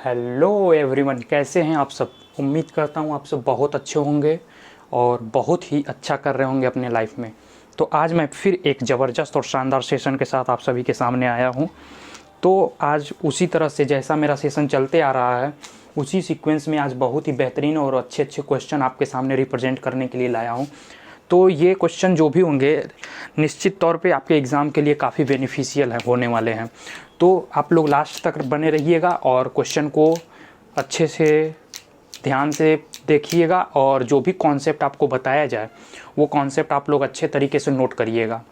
Hello everyone, कैसे हैं आप सब। उम्मीद करता हूँ आप सब बहुत अच्छे होंगे और बहुत ही अच्छा कर रहे होंगे अपने लाइफ में। तो आज मैं फिर एक ज़बरदस्त और शानदार सेशन के साथ आप सभी के सामने आया हूँ। तो आज उसी तरह से जैसा मेरा सेशन चलते आ रहा है उसी सीक्वेंस में आज बहुत ही बेहतरीन और अच्छे अच्छे क्वेश्चन आपके सामने रिप्रेजेंट करने के लिए लाया हूँ। तो ये क्वेश्चन जो भी होंगे निश्चित तौर पे आपके एग्ज़ाम के लिए काफ़ी बेनिफिशियल होने वाले हैं। तो आप लोग लास्ट तक बने रहिएगा और क्वेश्चन को अच्छे से ध्यान से देखिएगा और जो भी कॉन्सेप्ट आपको बताया जाए वो कॉन्सेप्ट आप लोग अच्छे तरीके से नोट करिएगा।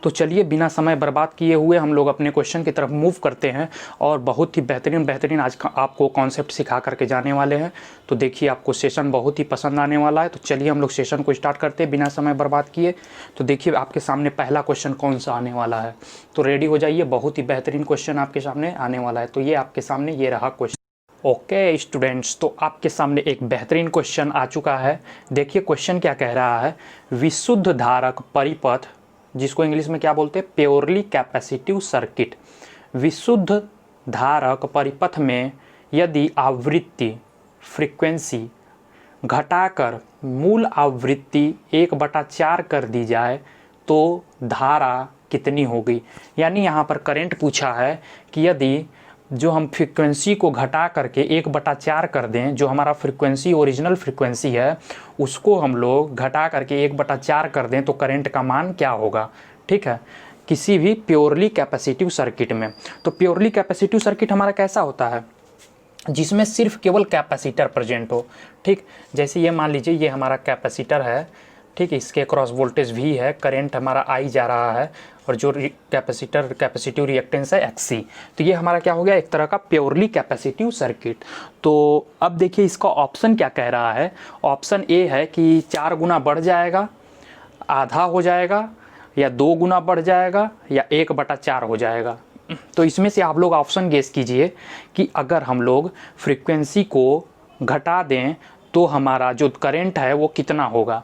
तो चलिए बिना समय बर्बाद किए हुए हम लोग अपने क्वेश्चन की तरफ मूव करते हैं और बहुत ही बेहतरीन आज आपको कॉन्सेप्ट सिखा करके जाने वाले हैं। तो देखिए आपको सेशन बहुत ही पसंद आने वाला है। तो चलिए हम लोग सेशन को स्टार्ट करते हैं बिना समय बर्बाद किए। तो देखिए आपके सामने पहला क्वेश्चन कौन सा आने वाला है, तो रेडी हो जाइए। बहुत ही बेहतरीन क्वेश्चन आपके सामने आने वाला है। तो ये आपके सामने ये रहा क्वेश्चन। ओके स्टूडेंट्स, तो आपके सामने एक बेहतरीन क्वेश्चन आ चुका है। देखिए क्वेश्चन क्या कह रहा है। विशुद्ध धारक परिपथ, जिसको इंग्लिश में क्या बोलते हैं, प्योरली कैपेसिटिव सर्किट। विशुद्ध धारक परिपथ में यदि आवृत्ति फ्रीक्वेंसी घटाकर मूल आवृत्ति 1/4 कर दी जाए तो धारा कितनी होगी। यानी यहाँ पर करंट पूछा है कि यदि जो हम फ्रीक्वेंसी को घटा करके 1/4 कर दें, जो हमारा फ्रीक्वेंसी ओरिजिनल फ्रीक्वेंसी है उसको हम लोग घटा करके 1/4 कर दें तो करंट का मान क्या होगा। ठीक है, किसी भी प्योरली कैपेसिटिव सर्किट में। तो प्योरली कैपेसिटिव सर्किट हमारा कैसा होता है, जिसमें सिर्फ केवल कैपेसिटर प्रेजेंट हो। ठीक, जैसे ये मान लीजिए ये हमारा कैपेसिटर है, ठीक, इसके क्रॉस वोल्टेज भी है, करंट हमारा आई जा रहा है और जो कैपेसिटिव रिएक्टेंस है एक्सी। तो ये हमारा क्या हो गया, एक तरह का प्योरली कैपेसिटिव सर्किट। तो अब देखिए इसका ऑप्शन क्या कह रहा है। ऑप्शन ए है कि 4 गुना बढ़ जाएगा, आधा हो जाएगा, या 2 गुना बढ़ जाएगा, या 1/4 हो जाएगा। तो इसमें से आप लोग ऑप्शन गेस कीजिए कि अगर हम लोग फ्रीक्वेंसी को घटा दें तो हमारा जो करंट है वो कितना होगा।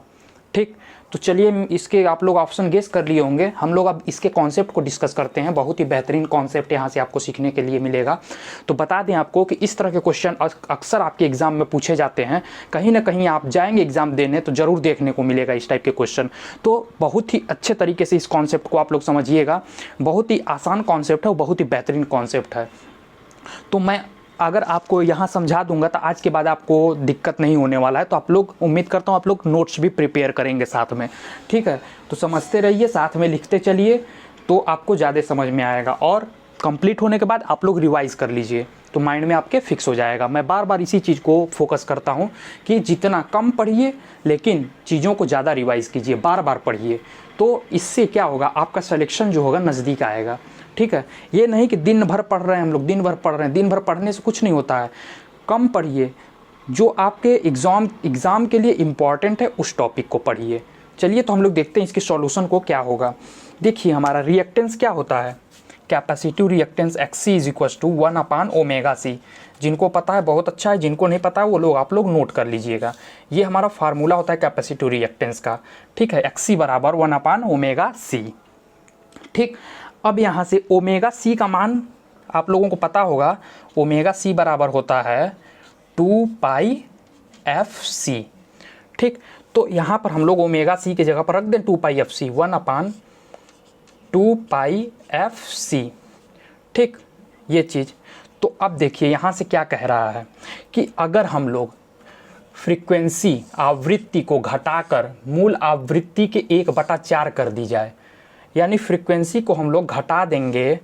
ठीक, तो चलिए इसके आप लोग ऑप्शन गेस कर लिए होंगे। हम लोग अब इसके कॉन्सेप्ट को डिस्कस करते हैं। बहुत ही बेहतरीन कॉन्सेप्ट यहाँ से आपको सीखने के लिए मिलेगा। तो बता दें आपको कि इस तरह के क्वेश्चन अक्सर आपके एग्जाम में पूछे जाते हैं। कहीं ना कहीं आप जाएंगे एग्जाम देने तो ज़रूर देखने को मिलेगा इस टाइप के क्वेश्चन। तो बहुत ही अच्छे तरीके से इस कॉन्सेप्ट को आप लोग समझिएगा। बहुत ही आसान कॉन्सेप्ट है और बहुत ही बेहतरीन कॉन्सेप्ट है। तो मैं अगर आपको यहाँ समझा दूंगा तो आज के बाद आपको दिक्कत नहीं होने वाला है। तो आप लोग, उम्मीद करता हूँ आप लोग नोट्स भी प्रिपेयर करेंगे साथ में। ठीक है, तो समझते रहिए, साथ में लिखते चलिए, तो आपको ज़्यादा समझ में आएगा। और कंप्लीट होने के बाद आप लोग रिवाइज़ कर लीजिए तो माइंड में आपके फिक्स हो जाएगा। मैं बार बार इसी चीज़ को फोकस करता हूँ कि जितना कम पढ़िए लेकिन चीज़ों को ज़्यादा रिवाइज़ कीजिए, बार बार पढ़िए। तो इससे क्या होगा, आपका सिलेक्शन जो होगा नज़दीक आएगा। ठीक है, ये नहीं कि दिन भर पढ़ रहे हैं हम लोग, दिन भर पढ़ रहे हैं। दिन भर पढ़ने से कुछ नहीं होता है। कम पढ़िए, जो आपके एग्ज़ाम के लिए इम्पॉर्टेंट है उस टॉपिक को पढ़िए। चलिए तो हम लोग देखते हैं इसके सॉल्यूशन को क्या होगा। देखिए हमारा रिएक्टेंस क्या होता है, कैपेसिटिव रिएक्टेंस XC = 1/ωc। जिनको पता है बहुत अच्छा है, जिनको नहीं पता है वो लोग आप लोग नोट कर लीजिएगा। ये हमारा फार्मूला होता है कैपेसिटिव रिएक्टेंस का। ठीक है, XC = 1/ωc। ठीक, अब यहाँ से ωc का मान आप लोगों को पता होगा। ωc बराबर होता है 2πfc। ठीक, तो यहाँ पर हम लोग ωc की जगह पर रख दें 2πfc, 1/2πfc। ठीक, ये चीज़। तो अब देखिए यहाँ से क्या कह रहा है कि अगर हम लोग फ्रीक्वेंसी आवृत्ति को घटाकर मूल आवृत्ति के 1/4 कर दी जाए, यानी फ्रीक्वेंसी को हम लोग घटा देंगे।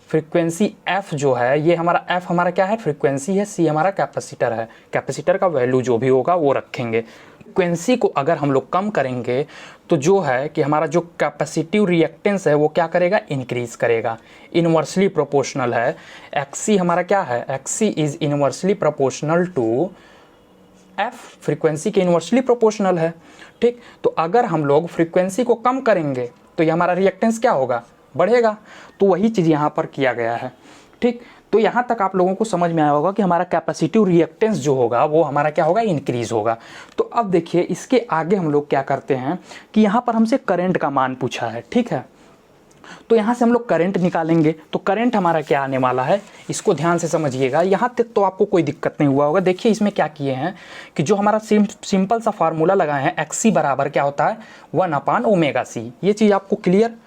फ्रीक्वेंसी f जो है, ये हमारा f हमारा क्या है, फ्रीक्वेंसी है, c हमारा कैपेसिटर है। कैपेसिटर का वैल्यू जो भी होगा वो रखेंगे। फ्रीक्वेंसी को अगर हम लोग कम करेंगे तो जो है कि हमारा जो कैपेसिटिव रिएक्टेंस है वो क्या करेगा, इंक्रीज करेगा। इनवर्सली प्रोपोर्शनल है। XC हमारा क्या है, XC = inversely proportional to f, frequency के इनवर्सली प्रोपोर्शनल है। ठीक, तो अगर हम लोग फ्रीक्वेंसी को कम करेंगे तो ये हमारा रिएक्टेंस क्या होगा, बढ़ेगा। तो वही चीज़ यहाँ पर किया गया है। ठीक, तो यहाँ तक आप लोगों को समझ में आया होगा कि हमारा कैपेसिटिव रिएक्टेंस जो होगा वो हमारा क्या होगा, इंक्रीज होगा। तो अब देखिए इसके आगे हम लोग क्या करते हैं कि यहाँ पर हमसे करंट का मान पूछा है। ठीक है, तो यहाँ से हम लोग करंट निकालेंगे। तो करंट हमारा क्या आने वाला है, इसको ध्यान से समझिएगा। यहाँ तक तो आपको कोई दिक्कत नहीं हुआ होगा। देखिए इसमें क्या किए हैं कि जो हमारा सिंपल सा फार्मूला लगाए हैं, एक्सी बराबर क्या होता है 1/ओमेगा सी। ये चीज़ आपको क्लियर।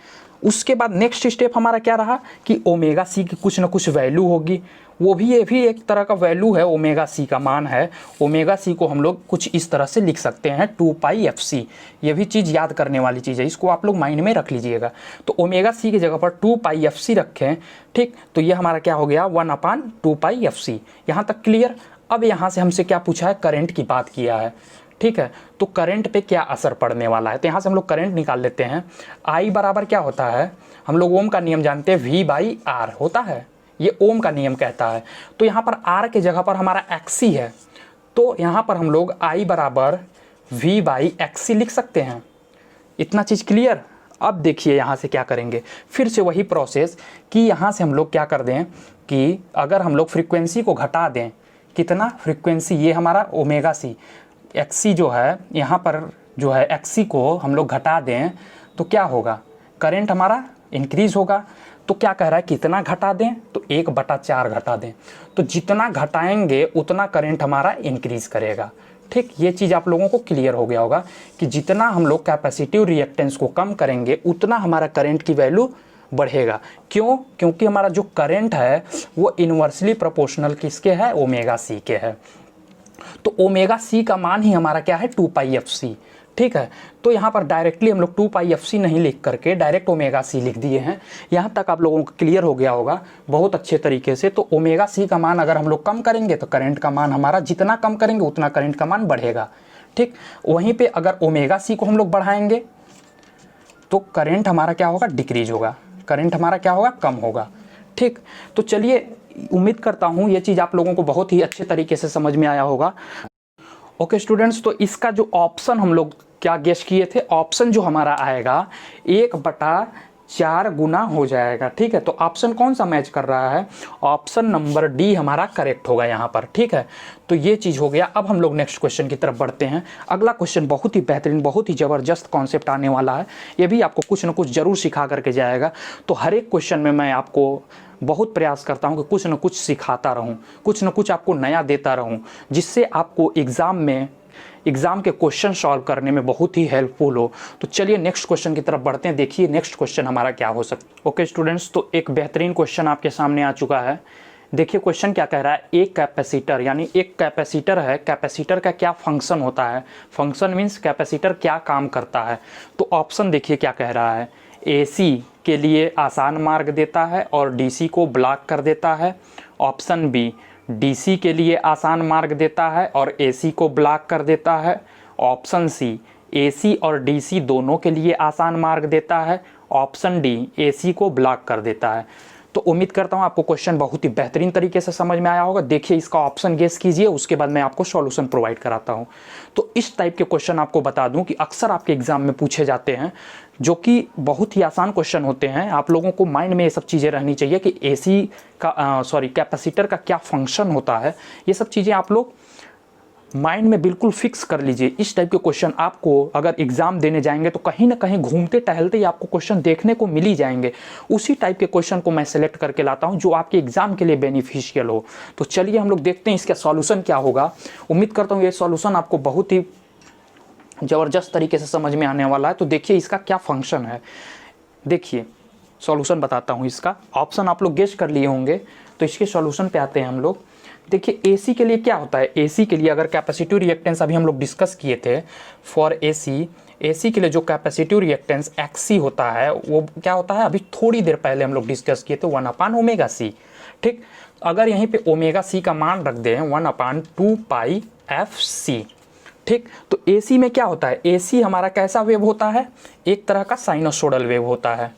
उसके बाद नेक्स्ट स्टेप हमारा क्या रहा कि ओमेगा सी की कुछ ना कुछ वैल्यू होगी, वो भी ये भी एक तरह का वैल्यू है, ओमेगा सी का मान है। ओमेगा सी को हम लोग कुछ इस तरह से लिख सकते हैं 2πfc। ये भी चीज़ याद करने वाली चीज़ है, इसको आप लोग माइंड में रख लीजिएगा। तो ओमेगा सी की जगह पर 2πfc रखें, ठीक। तो ये हमारा क्या हो गया 1/2πfc। यहाँ तक क्लियर। अब यहाँ से हमसे क्या पूछा है, करंट की बात किया है, ठीक है। तो करंट पे क्या असर पड़ने वाला है, तो यहाँ से हम लोग करंट निकाल लेते हैं। आई बराबर क्या होता है, हम लोग ओम का नियम जानते हैं, V/R होता है, ये ओम का नियम कहता है। तो यहाँ पर R के जगह पर हमारा XC है, तो यहाँ पर हम लोग I बराबर V/XC लिख सकते हैं। इतना चीज़ क्लियर। अब देखिए यहाँ से क्या करेंगे, फिर से वही प्रोसेस कि यहाँ से हम लोग क्या कर दें कि अगर हम लोग फ्रीक्वेंसी को घटा दें, कितना फ्रीक्वेंसी, ये हमारा ओमेगा सी, XC जो है यहाँ पर जो है XC को हम लोग घटा दें तो क्या होगा, करंट हमारा इंक्रीज होगा। तो क्या कह रहा है, कितना घटा दें, तो 1/4 घटा दें। तो जितना घटाएंगे उतना करंट हमारा इंक्रीज करेगा, ठीक। ये चीज़ आप लोगों को क्लियर हो गया होगा कि जितना हम लोग कैपेसिटिव रिएक्टेंस को कम करेंगे उतना हमारा करंट की वैल्यू बढ़ेगा। क्यों, क्योंकि हमारा जो करंट है वो इन्वर्सली प्रोपोर्शनल किसके है, ओमेगा सी के है। तो ओमेगा सी का मान ही हमारा क्या है 2πfc, ठीक है। तो यहाँ पर डायरेक्टली हम लोग 2πfc नहीं लिख करके डायरेक्ट ओमेगा सी लिख दिए हैं। यहाँ तक आप लोगों को क्लियर हो गया होगा बहुत अच्छे तरीके से। तो ओमेगा सी का मान अगर हम लोग कम करेंगे तो करंट का मान हमारा, जितना कम करेंगे उतना करंट का मान बढ़ेगा, ठीक। वहीं पे अगर ओमेगा सी को हम लोग बढ़ाएंगे तो करंट हमारा क्या होगा, डिक्रीज होगा, करंट हमारा क्या होगा, कम होगा, ठीक। तो चलिए, उम्मीद करता हूँ ये चीज़ आप लोगों को बहुत ही अच्छे तरीके से समझ में आया होगा। ओके स्टूडेंट्स, तो इसका जो ऑप्शन हम लोग क्या गेस किए थे, ऑप्शन जो हमारा आएगा 1/4 गुना हो जाएगा, ठीक है। तो ऑप्शन कौन सा मैच कर रहा है, ऑप्शन नंबर डी हमारा करेक्ट होगा यहाँ पर, ठीक है। तो ये चीज़ हो गया। अब हम लोग नेक्स्ट क्वेश्चन की तरफ बढ़ते हैं। अगला क्वेश्चन बहुत ही बेहतरीन, बहुत ही ज़बरदस्त कॉन्सेप्ट आने वाला है। ये भी आपको कुछ ना कुछ ज़रूर सिखा करके जाएगा। तो हर एक क्वेश्चन में मैं आपको बहुत प्रयास करता हूं कि कुछ न कुछ सिखाता रहूं, कुछ न कुछ आपको नया देता रहूं, जिससे आपको एग्ज़ाम के क्वेश्चन सॉल्व करने में बहुत ही हेल्पफुल हो। तो चलिए नेक्स्ट क्वेश्चन की तरफ बढ़ते हैं। देखिए नेक्स्ट क्वेश्चन हमारा क्या हो सकता है। ओके स्टूडेंट्स, तो एक बेहतरीन क्वेश्चन आपके सामने आ चुका है। देखिए क्वेश्चन क्या कह रहा है, एक कैपेसिटर, यानी एक कैपेसिटर है, कैपेसिटर का क्या फंक्शन होता है, फंक्शन मीन्स कैपेसिटर क्या काम करता है। तो ऑप्शन देखिए क्या कह रहा है, AC के लिए आसान मार्ग देता है और DC को ब्लॉक कर देता है। ऑप्शन बी, DC के लिए आसान मार्ग देता है और AC को ब्लॉक कर देता है। ऑप्शन सी, AC और DC दोनों के लिए आसान मार्ग देता है। ऑप्शन डी, AC को ब्लॉक कर देता है। तो उम्मीद करता हूँ आपको क्वेश्चन बहुत ही बेहतरीन तरीके से समझ में आया होगा। देखिए इसका ऑप्शन गेस कीजिए, उसके बाद मैं आपको सॉल्यूशन प्रोवाइड कराता हूँ। तो इस टाइप के क्वेश्चन आपको बता दूं कि अक्सर आपके एग्जाम में पूछे जाते हैं, जो कि बहुत ही आसान क्वेश्चन होते हैं। आप लोगों को माइंड में ये सब चीज़ें रहनी चाहिए कि AC का कैपेसिटर का क्या फंक्शन होता है। ये सब चीज़ें आप लोग माइंड में बिल्कुल फिक्स कर लीजिए। इस टाइप के क्वेश्चन आपको अगर एग्जाम देने जाएंगे तो कहीं ना कहीं घूमते टहलते ही आपको क्वेश्चन देखने को मिल ही जाएंगे। उसी टाइप के क्वेश्चन को मैं सेलेक्ट करके लाता हूं जो आपके एग्जाम के लिए बेनिफिशियल हो। तो चलिए हम लोग देखते हैं इसका सॉल्यूशन क्या होगा। उम्मीद करता हूँ ये सॉल्यूशन आपको बहुत ही ज़बरदस्त तरीके से समझ में आने वाला है। तो देखिए इसका क्या फंक्शन है, देखिए सॉल्यूशन बताता हूँ इसका। ऑप्शन आप लोग गेस कर लिए होंगे, तो इसके सॉल्यूशन पे आते हैं हम लोग। देखिए AC के लिए क्या होता है, AC के लिए अगर कैपेसिटिव रिएक्टेंस अभी हम लोग डिस्कस किए थे फॉर AC के लिए जो कैपेसिटिव रिएक्टेंस XC होता है वो क्या होता है, अभी थोड़ी देर पहले हम लोग डिस्कस किए थे 1/ओमेगा-C, ठीक। अगर यहीं पे ओमेगा-C का मान रख दें 1/2πfc, ठीक। तो AC में क्या होता है, AC हमारा कैसा वेव होता है, एक तरह का साइनोसोडल वेव होता है,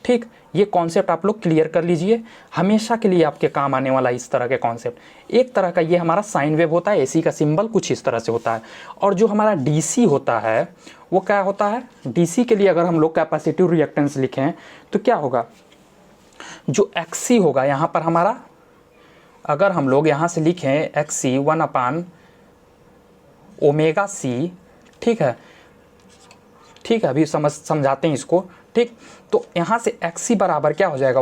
ठीक। ये कॉन्सेप्ट आप लोग क्लियर कर लीजिए, हमेशा के लिए आपके काम आने वाला इस तरह के कॉन्सेप्ट। एक तरह का ये हमारा साइन वेव होता है, AC का सिंबल कुछ इस तरह से होता है। और जो हमारा DC होता है वो क्या होता है, DC के लिए अगर हम लोग कैपेसिटिव रिएक्टेंस लिखें तो क्या होगा, जो XC होगा यहाँ पर हमारा, अगर हम लोग यहाँ से लिखें XC 1/ओमेगा-C, ठीक है, ठीक है, अभी समझाते हैं इसको, ठीक। तो यहाँ से एक्स सी बराबर क्या हो जाएगा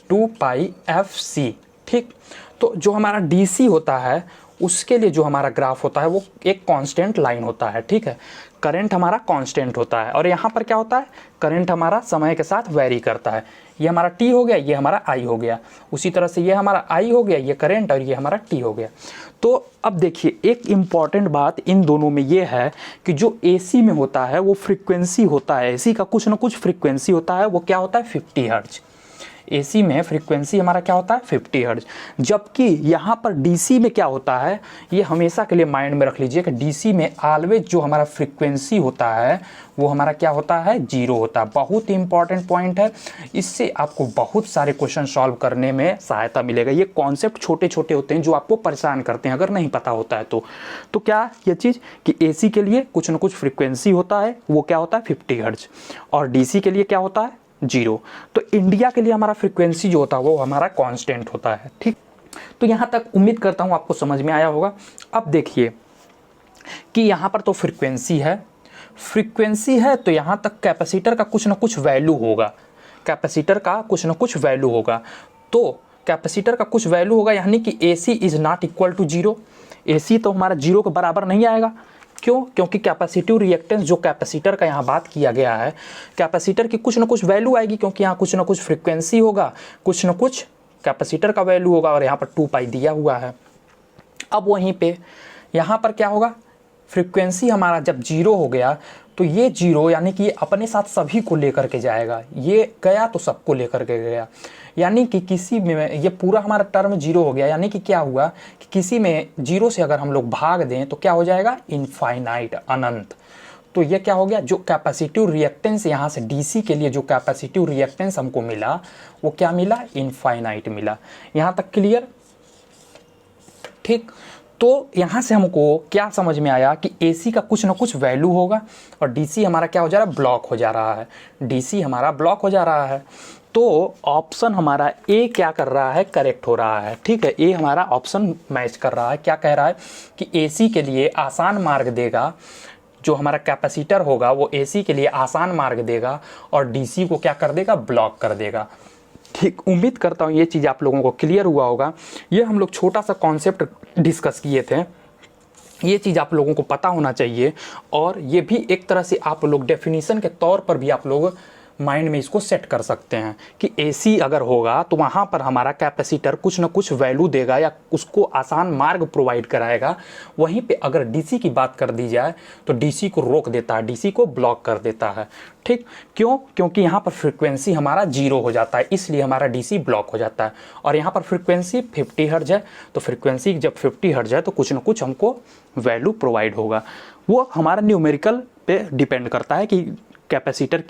1/2πfc। ठीक, तो जो हमारा डी सी होता है उसके लिए जो हमारा ग्राफ होता है वो एक कांस्टेंट लाइन होता है। ठीक है, करंट हमारा कांस्टेंट होता है और यहाँ पर क्या होता है, करंट हमारा समय के साथ वेरी करता है। ये हमारा टी हो गया, ये हमारा आई हो गया, उसी तरह से ये हमारा आई हो गया, ये करंट, और ये हमारा टी हो गया। तो अब देखिए एक इम्पॉर्टेंट बात इन दोनों में ये है कि जो एसी में होता है वो फ्रीक्वेंसी होता है, एसी का कुछ ना कुछ फ्रीक्वेंसी होता है, वो क्या होता है 50 हर्ट्ज। एसी में फ्रीक्वेंसी हमारा क्या होता है 50 हर्ट्ज, जबकि यहाँ पर डीसी में क्या होता है, ये हमेशा के लिए माइंड में रख लीजिए कि डीसी में ऑलवेज जो हमारा फ्रीक्वेंसी होता है वो हमारा क्या होता है 0 होता है। बहुत ही इंपॉर्टेंट पॉइंट है, इससे आपको बहुत सारे क्वेश्चन सॉल्व करने में सहायता मिलेगा। ये कॉन्सेप्ट छोटे छोटे होते हैं जो आपको परेशान करते हैं अगर नहीं पता होता है तो क्या ये चीज़ कि एसी के लिए कुछ ना कुछ फ्रीक्वेंसी होता है, वो क्या होता है 50 हर्ट्ज, और डीसी के लिए क्या होता है 0। तो इंडिया के लिए हमारा फ्रीक्वेंसी जो होता है वो हमारा कांस्टेंट होता है। ठीक, तो यहाँ तक उम्मीद करता हूँ आपको समझ में आया होगा। अब देखिए कि यहाँ पर तो फ्रीक्वेंसी है तो यहाँ तक कैपेसिटर का कुछ ना कुछ वैल्यू होगा, कैपेसिटर का कुछ ना कुछ वैल्यू होगा। तो कैपेसिटर का कुछ वैल्यू होगा, यानी कि AC is not equal to 0। AC तो हमारा 0 के बराबर नहीं आएगा। क्यों? क्योंकि कैपेसिटिव रिएक्टेंस जो कैपेसिटर का यहाँ बात किया गया है, कैपेसिटर की कुछ ना कुछ वैल्यू आएगी, क्योंकि यहाँ कुछ ना कुछ फ्रीक्वेंसी होगा, कुछ ना कुछ कैपेसिटर का वैल्यू होगा, और यहाँ पर 2π दिया हुआ है। अब वहीं पे यहाँ पर क्या होगा, फ्रीक्वेंसी हमारा जब 0 हो गया तो ये 0 यानी कि ये अपने साथ सभी को लेकर के जाएगा, ये गया तो सबको लेकर के गया, यानी कि किसी में ये पूरा हमारा टर्म 0 हो गया। यानी कि क्या हुआ कि किसी में 0 से अगर हम लोग भाग दें तो क्या हो जाएगा इनफाइनाइट, अनंत। तो ये क्या हो गया, जो कैपेसिटिव रिएक्टेंस यहाँ से डीसी के लिए जो कैपेसिटिव रिएक्टेंस हमको मिला वो क्या मिला, इनफाइनाइट मिला। यहाँ तक क्लियर? ठीक, तो यहाँ से हमको क्या समझ में आया कि AC का कुछ ना कुछ वैल्यू होगा और DC हमारा क्या हो जा रहा है, ब्लॉक हो जा रहा है, DC हमारा ब्लॉक हो जा रहा है। तो ऑप्शन हमारा A क्या कर रहा है, करेक्ट हो रहा है। ठीक है, A हमारा ऑप्शन मैच कर रहा है। क्या कह रहा है कि AC के लिए आसान मार्ग देगा, जो हमारा कैपेसिटर होगा वो AC के लिए आसान मार्ग देगा और DC को क्या कर देगा, ब्लॉक कर देगा। ठीक, उम्मीद करता हूँ ये चीज़ आप लोगों को क्लियर हुआ होगा। ये हम लोग छोटा सा कॉन्सेप्ट डिस्कस किए थे, ये चीज़ आप लोगों को पता होना चाहिए, और ये भी एक तरह से आप लोग डेफिनेशन के तौर पर भी आप लोग माइंड में इसको सेट कर सकते हैं कि AC अगर होगा तो वहाँ पर हमारा कैपेसिटर कुछ ना कुछ वैल्यू देगा या उसको आसान मार्ग प्रोवाइड कराएगा। वहीं पे अगर DC की बात कर दी जाए तो DC को रोक देता है, DC को ब्लॉक कर देता है। ठीक, क्यों? क्योंकि यहाँ पर फ्रीक्वेंसी हमारा 0 हो जाता है, इसलिए हमारा DC ब्लॉक हो जाता है। और यहाँ पर फ्रीक्वेंसी 50 हर्ट्ज है, तो फ्रीक्वेंसी जब 50 हर्ट्ज है तो कुछ ना कुछ हमको वैल्यू प्रोवाइड होगा। वो हमारा न्यूमेरिकल पे डिपेंड करता है कि कैपेसिटर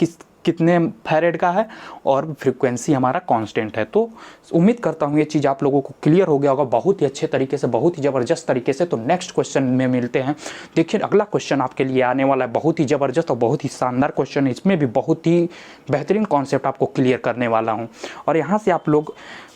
कितने फैरेड का है और फ्रीक्वेंसी हमारा कांस्टेंट है। तो उम्मीद करता हूँ ये चीज़ आप लोगों को क्लियर हो गया होगा बहुत ही अच्छे तरीके से, बहुत ही ज़बरदस्त तरीके से। तो नेक्स्ट क्वेश्चन में मिलते हैं। देखिए अगला क्वेश्चन आपके लिए आने वाला है, बहुत ही ज़बरदस्त और बहुत ही शानदार क्वेश्चन है। इसमें भी बहुत ही बेहतरीन कॉन्सेप्ट आपको क्लियर करने वाला हूँ, और यहाँ से आप लोग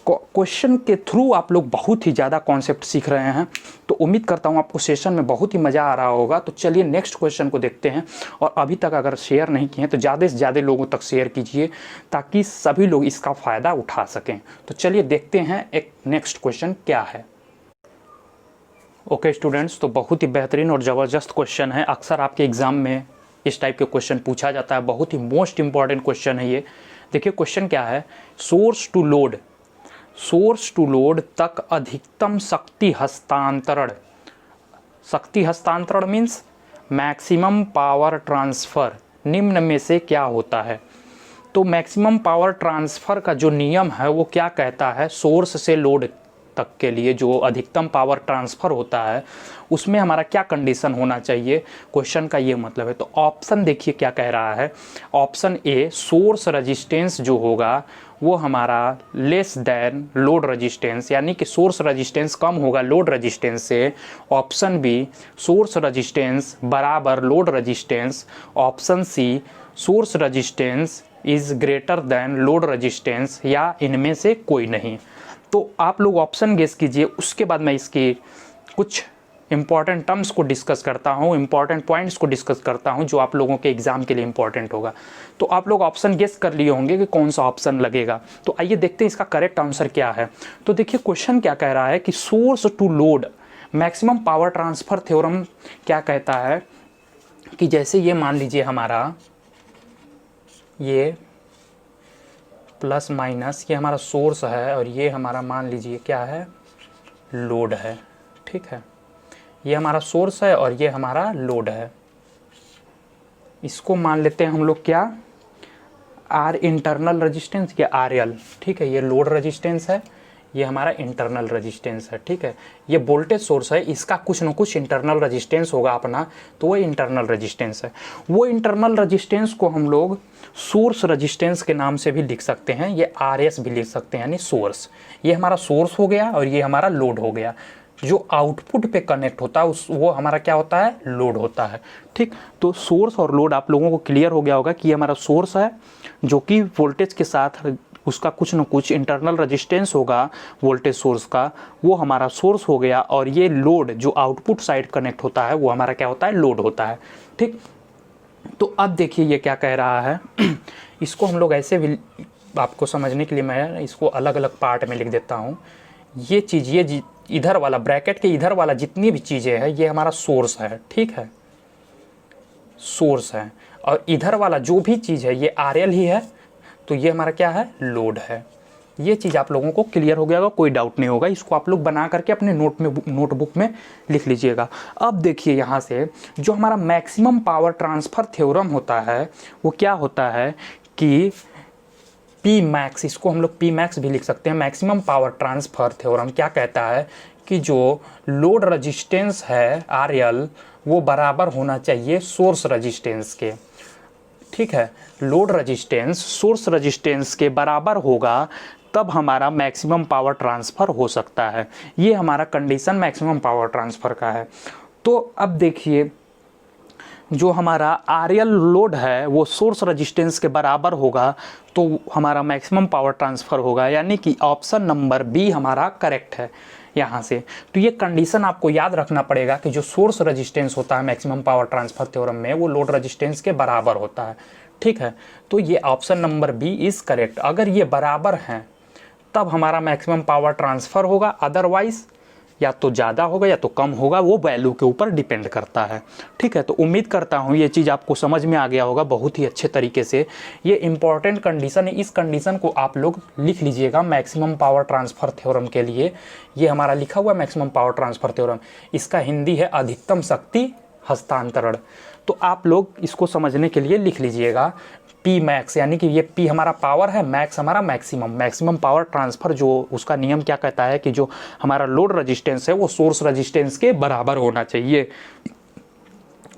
क्वेश्चन के थ्रू आप लोग बहुत ही ज़्यादा कॉन्सेप्ट सीख रहे हैं। तो उम्मीद करता हूँ आपको सेशन में बहुत ही मज़ा आ रहा होगा। तो चलिए नेक्स्ट क्वेश्चन को देखते हैं, और अभी तक अगर शेयर नहीं किए हैं तो ज़्यादा से ज़्यादा लोगों तक शेयर कीजिए ताकि सभी लोग इसका फ़ायदा उठा सकें। तो चलिए देखते हैं एक नेक्स्ट क्वेश्चन क्या है। ओके स्टूडेंट्स, तो बहुत ही बेहतरीन और ज़बरदस्त क्वेश्चन है। अक्सर आपके एग्ज़ाम में इस टाइप के क्वेश्चन पूछा जाता है, बहुत ही मोस्ट इंपॉर्टेंट क्वेश्चन है ये। देखिए क्वेश्चन क्या है, सोर्स टू लोड तक अधिकतम शक्ति हस्तांतरण मीन्स मैक्सिमम पावर ट्रांसफ़र निम्न में से क्या होता है। तो मैक्सिमम पावर ट्रांसफ़र का जो नियम है वो क्या कहता है, सोर्स से लोड तक के लिए जो अधिकतम पावर ट्रांसफ़र होता है उसमें हमारा क्या कंडीशन होना चाहिए, क्वेश्चन का ये मतलब है। तो ऑप्शन देखिए क्या कह रहा है, ऑप्शन ए सोर्स रेजिस्टेंस जो होगा वो हमारा लेस देन लोड रेजिस्टेंस, यानी कि सोर्स रेजिस्टेंस कम होगा लोड रेजिस्टेंस से। ऑप्शन बी सोर्स रेजिस्टेंस बराबर load resistance. Option C source resistance is greater than load resistance, या इनमें से कोई नहीं। तो आप लोग ऑप्शन गेस कीजिए, उसके बाद मैं इसकी कुछ इंपॉर्टेंट टर्म्स को डिस्कस करता हूँ, इंपॉर्टेंट पॉइंट्स को डिस्कस करता हूँ जो आप लोगों के एग्जाम के लिए इंपॉर्टेंट होगा। तो आप लोग ऑप्शन गेस कर लिए होंगे कि कौन सा ऑप्शन लगेगा। तो आइए देखते हैं इसका करेक्ट आंसर क्या है। तो देखिए क्वेश्चन क्या कह रहा है कि source to load maximum power transfer theorem क्या कहता है कि जैसे ये मान लीजिए हमारा ये प्लस माइनस ये हमारा सोर्स है और ये हमारा मान लीजिए क्या है, लोड है। ठीक है, ये हमारा सोर्स है और ये हमारा लोड है। इसको मान लेते हैं हम लोग क्या, आर इंटरनल रेजिस्टेंस या आर एल। ठीक है, ये लोड रेजिस्टेंस है, ये हमारा इंटरनल रेजिस्टेंस है। ठीक है, ये वोल्टेज सोर्स है, इसका कुछ ना कुछ इंटरनल रेजिस्टेंस होगा अपना, तो वो इंटरनल रेजिस्टेंस है। वो इंटरनल रेजिस्टेंस को हम लोग सोर्स रेजिस्टेंस के नाम से भी लिख सकते हैं, ये आर एस भी लिख सकते हैं, यानी सोर्स। ये हमारा सोर्स हो गया और ये हमारा लोड हो गया। जो आउटपुट पे कनेक्ट होता है वो हमारा क्या होता है, लोड होता है। ठीक, तो सोर्स और लोड आप लोगों को क्लियर हो गया होगा कि ये हमारा सोर्स है जो कि वोल्टेज के साथ उसका कुछ न कुछ इंटरनल रेजिस्टेंस होगा वोल्टेज सोर्स का, वो हमारा सोर्स हो गया। और ये लोड जो आउटपुट साइड कनेक्ट होता है वो हमारा क्या होता है, लोड होता है। ठीक, तो अब देखिए ये क्या कह रहा है इसको हम लोग ऐसे भी आपको समझने के लिए मैं इसको अलग अलग पार्ट में लिख देता हूँ। ये चीज़ ये इधर वाला ब्रैकेट के इधर वाला जितनी भी चीज़ें हैं ये हमारा सोर्स है। ठीक है, सोर्स है। और इधर वाला जो भी चीज़ है ये आर एल ही है, तो ये हमारा क्या है, लोड है। ये चीज़ आप लोगों को क्लियर हो गया होगा, कोई डाउट नहीं होगा। इसको आप लोग बना करके अपने नोटबुक में लिख लीजिएगा। अब देखिए यहाँ से जो हमारा मैक्सिमम पावर ट्रांसफ़र थ्योरम होता है वो क्या होता है कि पी मैक्स, इसको हम लोग पी मैक्स भी लिख सकते हैं। मैक्सिमम पावर ट्रांसफ़र थ्योरम क्या कहता है कि जो लोड रजिस्टेंस है आर एल वो बराबर होना चाहिए सोर्स रजिस्टेंस के। ठीक है, लोड रजिस्टेंस सोर्स रजिस्टेंस के बराबर होगा तब हमारा मैक्सिमम पावर ट्रांसफ़र हो सकता है। ये हमारा कंडीशन मैक्सिमम पावर ट्रांसफ़र का है। तो अब देखिए जो हमारा आर एल लोड है वो सोर्स रजिस्टेंस के बराबर होगा तो हमारा मैक्सिमम पावर ट्रांसफ़र होगा, यानी कि ऑप्शन नंबर बी हमारा करेक्ट है यहाँ से। तो ये कंडीशन आपको याद रखना पड़ेगा कि जो सोर्स रजिस्टेंस होता है मैक्सिमम पावर ट्रांसफ़र थ्योरम में वो लोड रजिस्टेंस के बराबर होता है। ठीक है, तो ये option number B is correct. अगर ये बराबर हैं तब हमारा मैक्सिमम पावर ट्रांसफ़र होगा, अदरवाइज़ या तो ज़्यादा होगा या तो कम होगा, वो वैल्यू के ऊपर डिपेंड करता है। ठीक है, तो उम्मीद करता हूँ ये चीज़ आपको समझ में आ गया होगा बहुत ही अच्छे तरीके से। ये इंपॉर्टेंट कंडीशन है, इस कंडीशन को आप लोग लिख लीजिएगा मैक्सिमम पावर ट्रांसफ़र थ्योरम के लिए। ये हमारा लिखा हुआ मैक्सिमम पावर ट्रांसफ़र थ्योरम, इसका हिंदी है अधिकतम शक्ति हस्तांतरण। तो आप लोग इसको समझने के लिए लिख लीजिएगा पी मैक्स, यानी कि ये पी हमारा पावर है, मैक्स हमारा मैक्सिमम पावर ट्रांसफ़र। जो उसका नियम क्या कहता है कि जो हमारा लोड रजिस्टेंस है वो सोर्स रजिस्टेंस के बराबर होना चाहिए।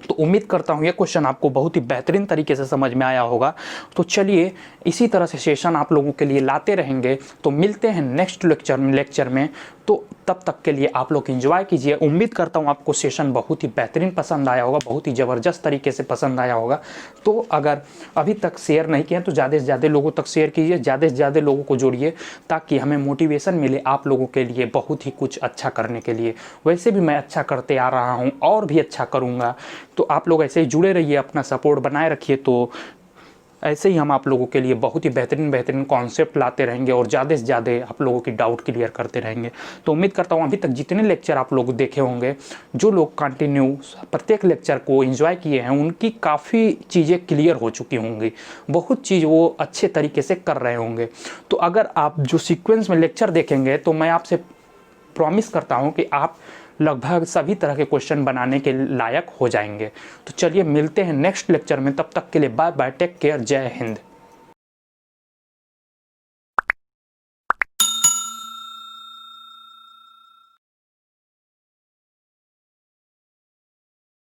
तो उम्मीद करता हूँ ये क्वेश्चन आपको बहुत ही बेहतरीन तरीके से समझ में आया होगा। तो चलिए इसी तरह से सेशन आप लोगों के लिए लाते रहेंगे। तो मिलते हैं नेक्स्ट लेक्चर में। तो तब तक के लिए आप लोग एंजॉय कीजिए। उम्मीद करता हूँ आपको सेशन बहुत ही बेहतरीन पसंद आया होगा, बहुत ही ज़बरदस्त तरीके से पसंद आया होगा। तो अगर अभी तक शेयर नहीं किया तो ज़्यादा से ज़्यादा लोगों तक शेयर कीजिए, ज़्यादा से ज़्यादा लोगों को जोड़िए ताकि हमें मोटिवेशन मिले आप लोगों के लिए बहुत ही कुछ अच्छा करने के लिए। वैसे भी मैं अच्छा करते आ रहा हूँ और भी अच्छा करूँगा। तो आप लोग ऐसे ही जुड़े रहिए, अपना सपोर्ट बनाए रखिए। तो ऐसे ही हम आप लोगों के लिए बहुत ही बेहतरीन कॉन्सेप्ट लाते रहेंगे और ज़्यादा से ज़्यादा आप लोगों की डाउट क्लियर करते रहेंगे। तो उम्मीद करता हूँ अभी तक जितने लेक्चर आप लोग देखे होंगे, जो लोग कंटिन्यू प्रत्येक लेक्चर को एंजॉय किए हैं, उनकी काफ़ी चीज़ें क्लियर हो चुकी होंगी, बहुत चीज़ वो अच्छे तरीके से कर रहे होंगे। तो अगर आप जो सीक्वेंस में लेक्चर देखेंगे तो मैं आपसे प्रॉमिस करता हूँ कि आप लगभग सभी तरह के क्वेश्चन बनाने के लायक हो जाएंगे। तो चलिए मिलते हैं नेक्स्ट लेक्चर में, तब तक के लिए बाय बाय, टेक केयर, जय हिंद।